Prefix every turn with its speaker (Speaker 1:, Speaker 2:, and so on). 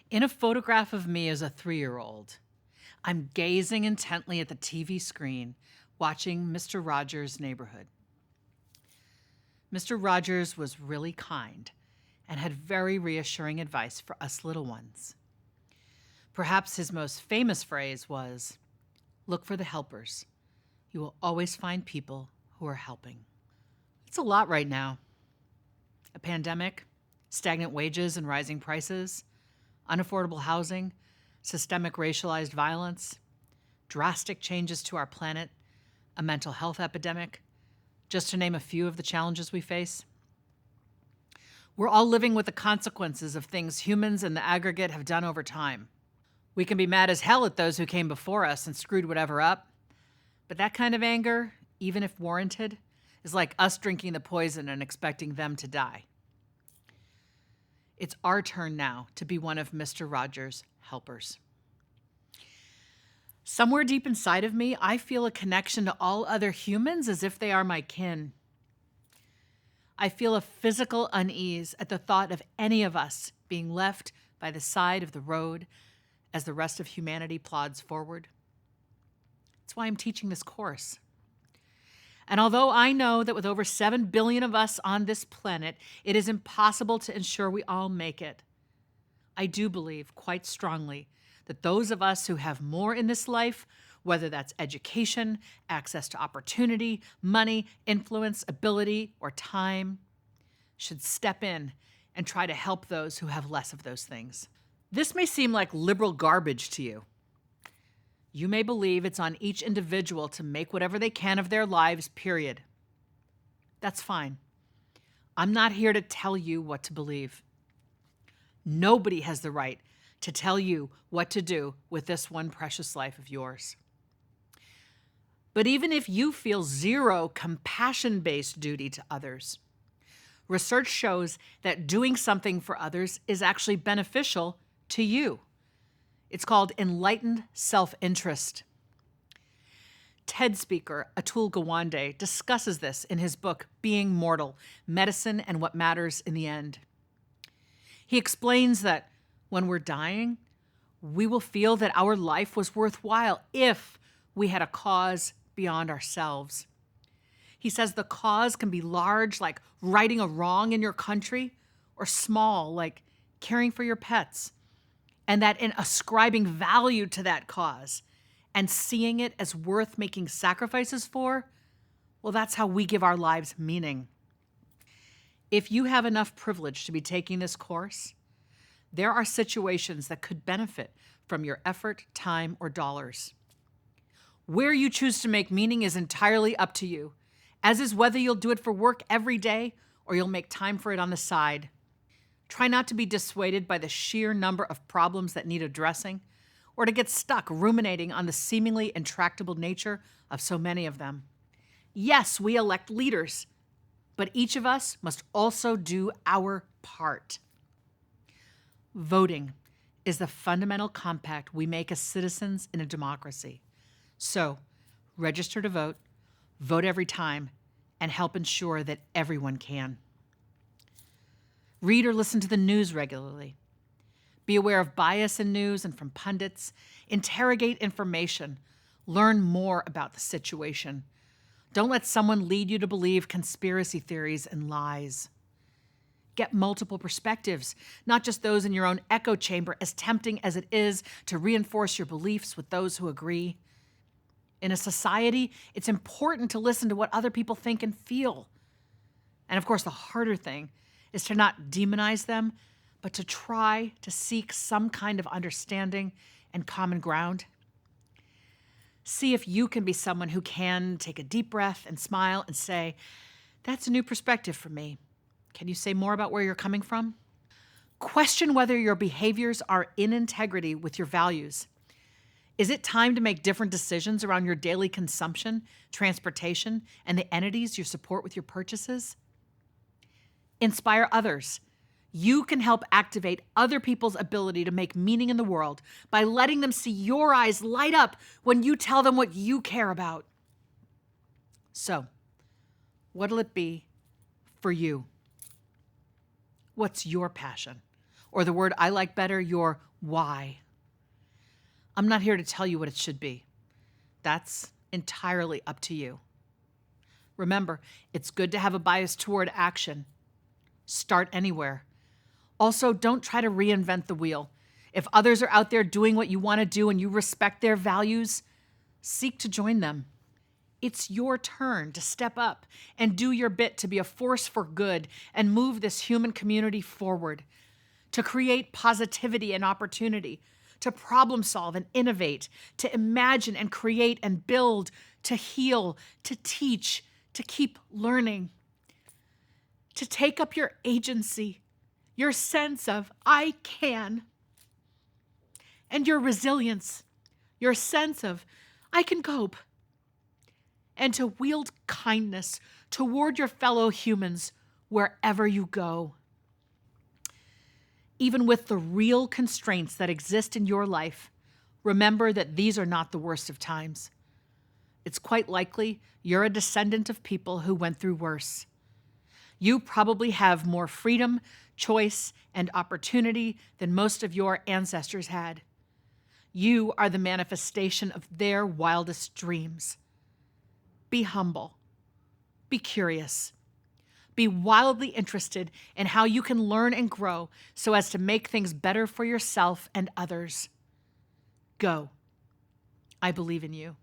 Speaker 1: In a photograph of me as a 3-year-old, I'm gazing intently at the TV screen, watching Mr. Rogers' Neighborhood. Mr. Rogers was really kind and had very reassuring advice for us little ones. Perhaps his most famous phrase was, "Look for the helpers. You will always find people who are helping." It's a lot right now. A pandemic, stagnant wages and rising prices, unaffordable housing, systemic racialized violence, drastic changes to our planet, a mental health epidemic, just to name a few of the challenges we face. We're all living with the consequences of things humans in the aggregate have done over time. We can be mad as hell at those who came before us and screwed whatever up, but that kind of anger, even if warranted, is like us drinking the poison and expecting them to die. It's our turn now to be one of Mr. Rogers' helpers. Somewhere deep inside of me, I feel a connection to all other humans as if they are my kin. I feel a physical unease at the thought of any of us being left by the side of the road as the rest of humanity plods forward. That's why I'm teaching this course. And although I know that with over 7 billion of us on this planet, it is impossible to ensure we all make it, I do believe quite strongly that those of us who have more in this life, whether that's education, access to opportunity, money, influence, ability, or time, should step in and try to help those who have less of those things. This may seem like liberal garbage to you. You may believe it's on each individual to make whatever they can of their lives, period. That's fine. I'm not here to tell you what to believe. Nobody has the right to tell you what to do with this one precious life of yours. But even if you feel zero compassion-based duty to others, research shows that doing something for others is actually beneficial to you. It's called enlightened self-interest. TED speaker Atul Gawande discusses this in his book, Being Mortal: Medicine and What Matters in the End. He explains that when we're dying, we will feel that our life was worthwhile if we had a cause beyond ourselves. He says the cause can be large, like righting a wrong in your country, or small, like caring for your pets. And that in ascribing value to that cause and seeing it as worth making sacrifices for, well, that's how we give our lives meaning. If you have enough privilege to be taking this course, there are situations that could benefit from your effort, time, or dollars. Where you choose to make meaning is entirely up to you, as is whether you'll do it for work every day or you'll make time for it on the side. Try not to be dissuaded by the sheer number of problems that need addressing, or to get stuck ruminating on the seemingly intractable nature of so many of them. Yes, we elect leaders, but each of us must also do our part. Voting is the fundamental compact we make as citizens in a democracy. So, register to vote, vote every time, and help ensure that everyone can. Read or listen to the news regularly. Be aware of bias in news and from pundits. Interrogate information. Learn more about the situation. Don't let someone lead you to believe conspiracy theories and lies. Get multiple perspectives, not just those in your own echo chamber, as tempting as it is to reinforce your beliefs with those who agree. In a society, it's important to listen to what other people think and feel. And of course, the harder thing is to not demonize them, but to try to seek some kind of understanding and common ground. See if you can be someone who can take a deep breath and smile and say, "That's a new perspective for me. Can you say more about where you're coming from?" Question whether your behaviors are in integrity with your values. Is it time to make different decisions around your daily consumption, transportation, and the entities you support with your purchases? Inspire others. You can help activate other people's ability to make meaning in the world by letting them see your eyes light up when you tell them what you care about. So, what'll it be for you? What's your passion? or the word I like better, your why. I'm not here to tell you what it should be. That's entirely up to you. Remember, it's good to have a bias toward action. Start anywhere. Also, don't try to reinvent the wheel. If others are out there doing what you want to do and you respect their values, seek to join them. It's your turn to step up and do your bit to be a force for good and move this human community forward, to create positivity and opportunity, to problem solve and innovate, to imagine and create and build, to heal, to teach, to keep learning, to take up your agency, your sense of I can, and your resilience, your sense of I can cope, and to wield kindness toward your fellow humans wherever you go. Even with the real constraints that exist in your life, remember that these are not the worst of times. It's quite likely you're a descendant of people who went through worse. You probably have more freedom, choice, and opportunity than most of your ancestors had. You are the manifestation of their wildest dreams. Be humble. Be curious. Be wildly interested in how you can learn and grow so as to make things better for yourself and others. Go. I believe in you.